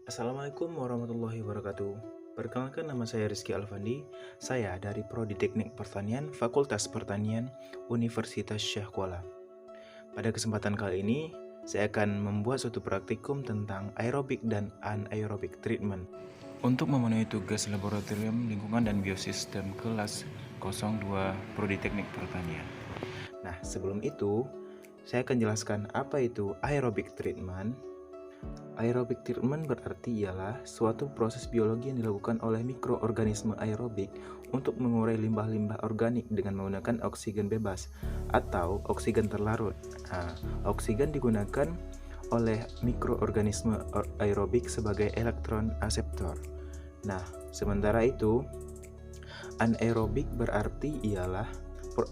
Assalamualaikum warahmatullahi wabarakatuh. Perkenalkan, nama saya Rizky Alfandi. Saya dari Prodi Teknik Pertanian, Fakultas Pertanian, Universitas Syekh Kuala. Pada kesempatan kali ini, saya akan membuat suatu praktikum tentang aerobik dan anaerobik treatment untuk memenuhi tugas laboratorium lingkungan dan biosistem kelas 02 Prodi Teknik Pertanian. Nah, sebelum itu, saya akan jelaskan apa itu aerobik treatment. Aerobik treatment berarti ialah suatu proses biologi yang dilakukan oleh mikroorganisme aerobik untuk mengurai limbah-limbah organik dengan menggunakan oksigen bebas atau oksigen terlarut. Oksigen digunakan oleh mikroorganisme aerobik sebagai elektron aseptor. Nah, sementara itu, anaerobik berarti ialah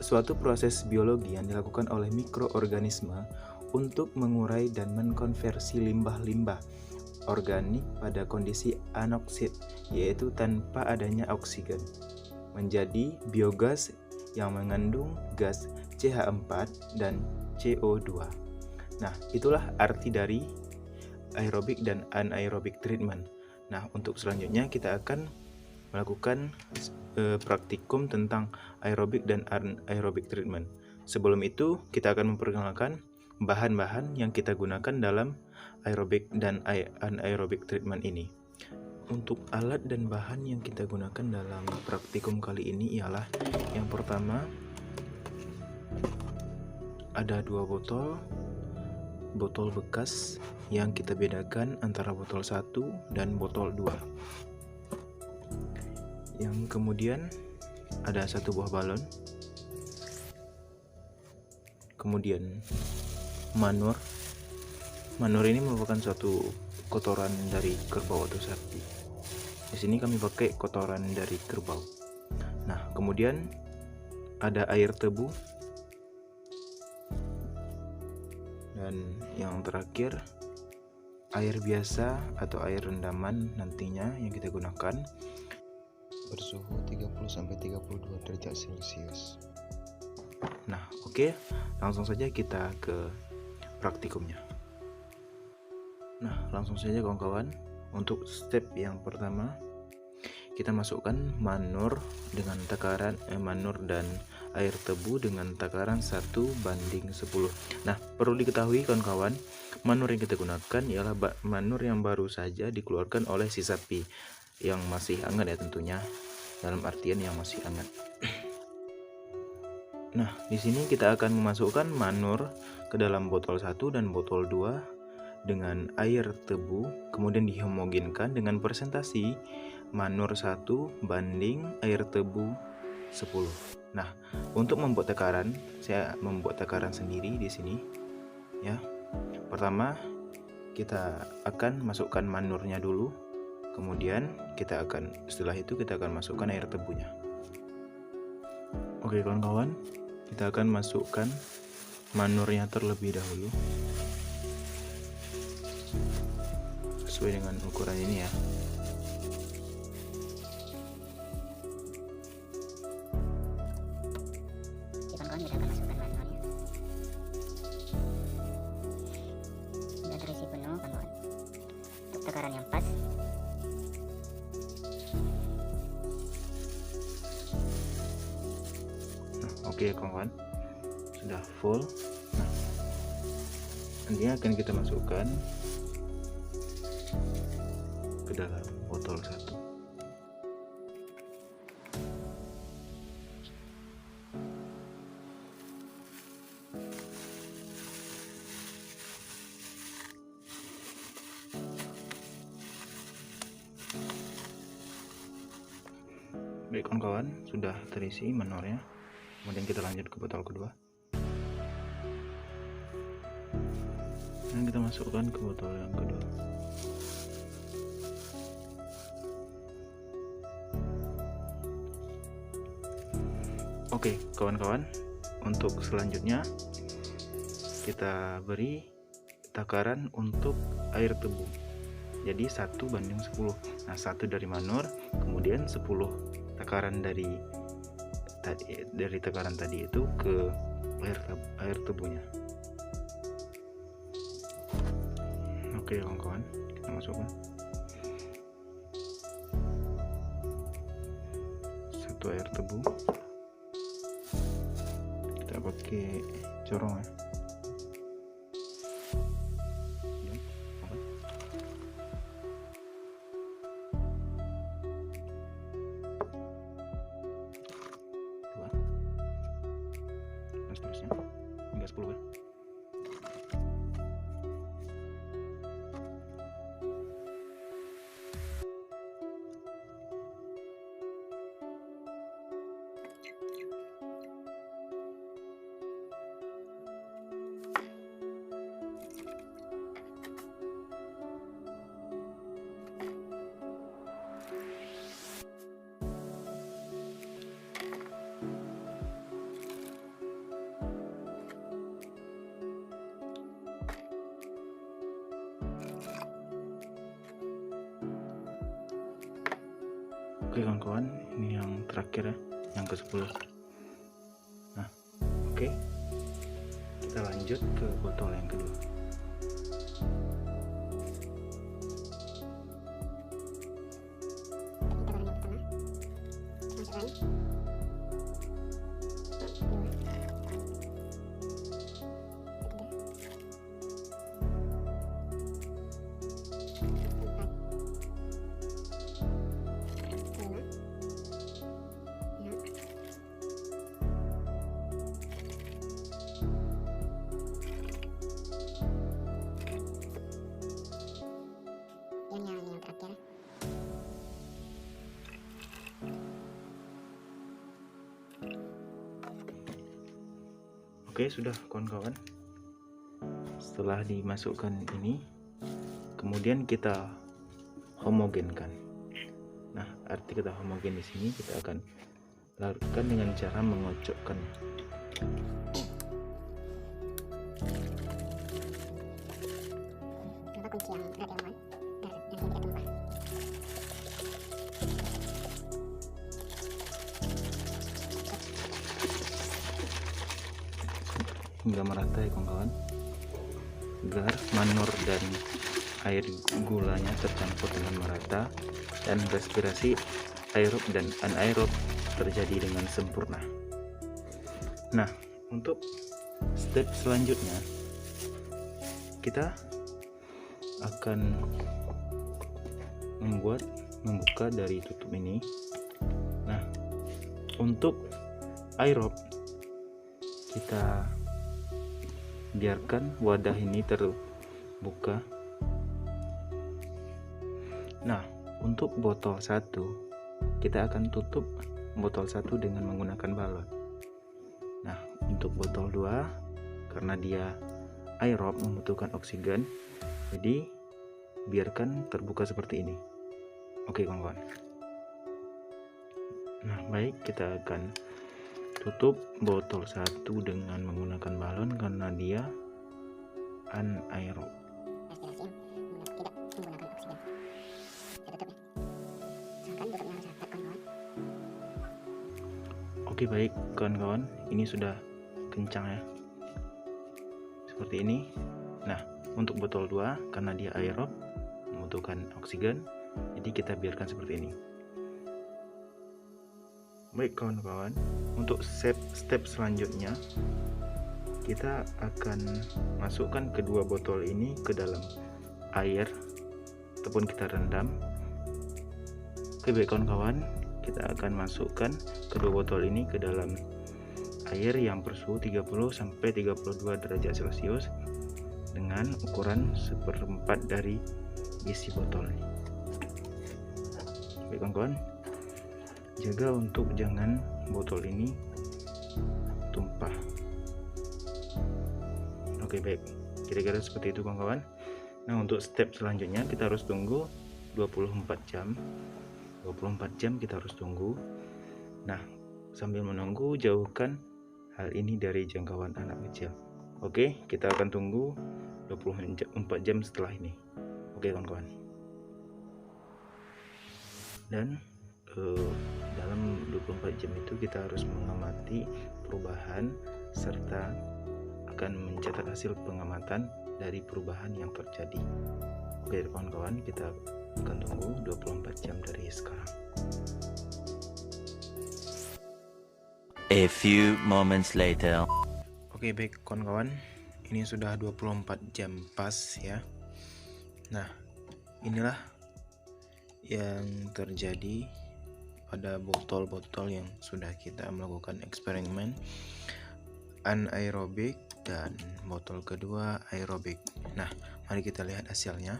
suatu proses biologi yang dilakukan oleh mikroorganisme untuk mengurai dan mengkonversi limbah-limbah organik pada kondisi anoksid, yaitu tanpa adanya oksigen, menjadi biogas yang mengandung gas CH4 dan CO2. Nah, itulah arti dari aerobik dan anaerobik treatment. Nah, untuk selanjutnya kita akan melakukan praktikum tentang aerobik dan anaerobik treatment. Sebelum itu, kita akan memperkenalkan bahan-bahan yang kita gunakan dalam aerobik dan anaerobik treatment ini. Untuk alat dan bahan yang kita gunakan dalam praktikum kali ini ialah yang pertama, ada 2 botol bekas yang kita bedakan antara botol 1 dan botol 2. Yang kemudian ada 1 buah balon, kemudian manur. Manur ini merupakan suatu kotoran dari kerbau atau sapi. Di sini kami pakai kotoran dari kerbau. Nah, kemudian ada air tebu, dan yang terakhir air biasa atau air rendaman nantinya yang kita gunakan bersuhu 30-32 derajat Celcius. Nah, oke, langsung saja kita ke praktikumnya. Nah, langsung saja kawan-kawan. Untuk step yang pertama, kita masukkan manur dengan takaran manur dan air tebu dengan takaran 1:10. Nah, perlu diketahui kawan-kawan, manur yang kita gunakan ialah manur yang baru saja dikeluarkan oleh si sapi, yang masih hangat ya tentunya, dalam artian yang masih hangat. Nah, di sini kita akan memasukkan manur ke dalam botol 1 dan botol 2 dengan air tebu, kemudian dihomogenkan dengan presentasi manur 1 banding air tebu 10. Nah, untuk membuat takaran, saya membuat takaran sendiri di sini ya. Pertama, kita akan masukkan manurnya dulu, kemudian setelah itu kita akan masukkan air tebunya. Oke kawan-kawan, kita akan masukkan manurnya terlebih dahulu sesuai dengan ukuran ini ya. Kawan-kawan, kita akan masukkan manurnya. Sudah terisi penuh kawan-kawan. Untuk takaran yang pas, Nah, oke kawan-kawan, sudah full. Nah, nantinya akan kita masukkan ke dalam botol 1. Baik kawan-kawan, sudah terisi manurnya. Kemudian kita lanjut ke botol kedua. Dan kita masukkan ke botol yang kedua. Oke kawan-kawan, untuk selanjutnya kita beri takaran untuk air tebu. Jadi 1:10. Nah, 1 dari manur, kemudian 10 takaran dari takaran tadi itu ke air tebunya. Oke kawan-kawan, kita masukkan. atau air tebu. Kita pakai corong ya. Dan seterusnya hingga 10 ya. Oke kawan-kawan, ini yang terakhir ya, yang ke-10. Nah, oke. Kita lanjut ke botol yang kedua. Yang terakhir. Oke, sudah kawan-kawan. Setelah dimasukkan ini, kemudian kita homogenkan. Nah, arti kita homogen di sini kita akan lakukan dengan cara mengocokkan. Coba kunci yang berat ya teman-teman, biar yang tidak tumpah. Hingga merata ya kawan-kawan, agar manur dan air gulanya tercampur dengan merata dan respirasi aerob dan anaerob terjadi dengan sempurna. Nah, untuk step selanjutnya kita akan membuka dari tutup ini. Nah, untuk aerob kita biarkan wadah ini terbuka. Nah, untuk botol 1 kita akan tutup botol 1 dengan menggunakan balon. Nah, untuk botol 2 karena dia aerob membutuhkan oksigen, jadi biarkan terbuka seperti ini. Oke kawan-kawan. Nah, baik, kita akan tutup botol 1 dengan menggunakan balon karena dia anaerob. Respirasi tidak menggunakan oksigen. Kita tutup ya. Usahakan tutupnya harus rapat kawan-kawan. Oke, baik kawan-kawan, ini sudah kencang ya, seperti ini. Nah, untuk botol 2 karena dia aerob membutuhkan oksigen, jadi kita biarkan seperti ini. Baik kawan-kawan, untuk step selanjutnya kita akan masukkan kedua botol ini ke dalam air ataupun kita rendam. Oke baik kawan-kawan, kita akan masukkan kedua botol ini ke dalam air yang bersuhu 30 sampai 32 derajat Celcius dengan ukuran 1/4 dari isi botol ini. Baik kawan-kawan, jaga untuk jangan botol ini tumpah. Oke baik, kira-kira seperti itu kawan-kawan. Nah, untuk step selanjutnya kita harus tunggu 24 jam. 24 jam kita harus tunggu. Nah, sambil menunggu jauhkan hal ini dari jangkauan anak kecil. Oke, kita akan tunggu 24 jam setelah ini. Oke kawan-kawan. Dan dalam 24 jam itu kita harus mengamati perubahan serta akan mencatat hasil pengamatan dari perubahan yang terjadi. Oke kawan-kawan, kita akan tunggu 24 jam dari sekarang. A few moments later. Oke, baik kawan-kawan, ini sudah 24 jam pas ya. Nah, inilah yang terjadi pada botol-botol yang sudah kita melakukan eksperimen anaerobik dan botol kedua aerobik. Nah, mari kita lihat hasilnya.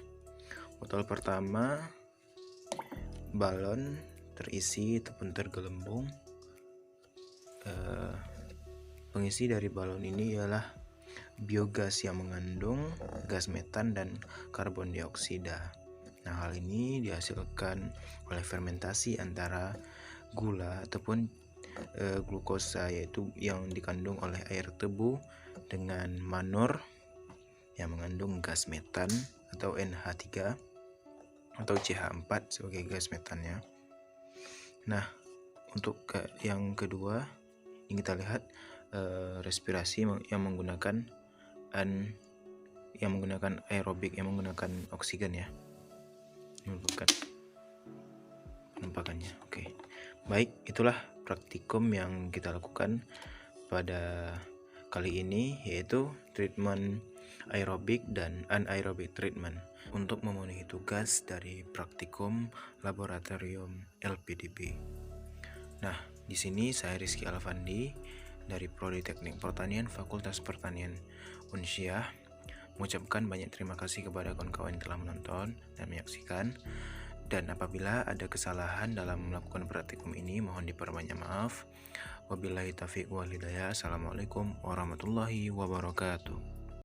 Botol pertama, balon terisi ataupun tergelembung. Pengisi dari balon ini ialah biogas yang mengandung gas metan dan karbon dioksida. Nah, hal ini dihasilkan oleh fermentasi antara gula ataupun glukosa, yaitu yang dikandung oleh air tebu, dengan manor yang mengandung gas metan atau NH3 atau CH4 sebagai gas metannya. Nah, untuk yang kedua ini kita lihat respirasi yang menggunakan aerobik, yang menggunakan oksigen ya. Ini merupakan penampakannya. Oke. Baik, itulah praktikum yang kita lakukan pada kali ini, yaitu treatment aerobik dan anaerobik treatment untuk memenuhi tugas dari praktikum laboratorium LPDB. Nah, di sini saya Rizky Alfandi dari Prodi Teknik Pertanian Fakultas Pertanian Unsyah mengucapkan banyak terima kasih kepada kawan-kawan yang telah menonton dan menyaksikan. Dan apabila ada kesalahan dalam melakukan praktikum ini, mohon diperbanyak maaf. Wabillahi taufiq wal hidayah. Assalamualaikum warahmatullahi wabarakatuh.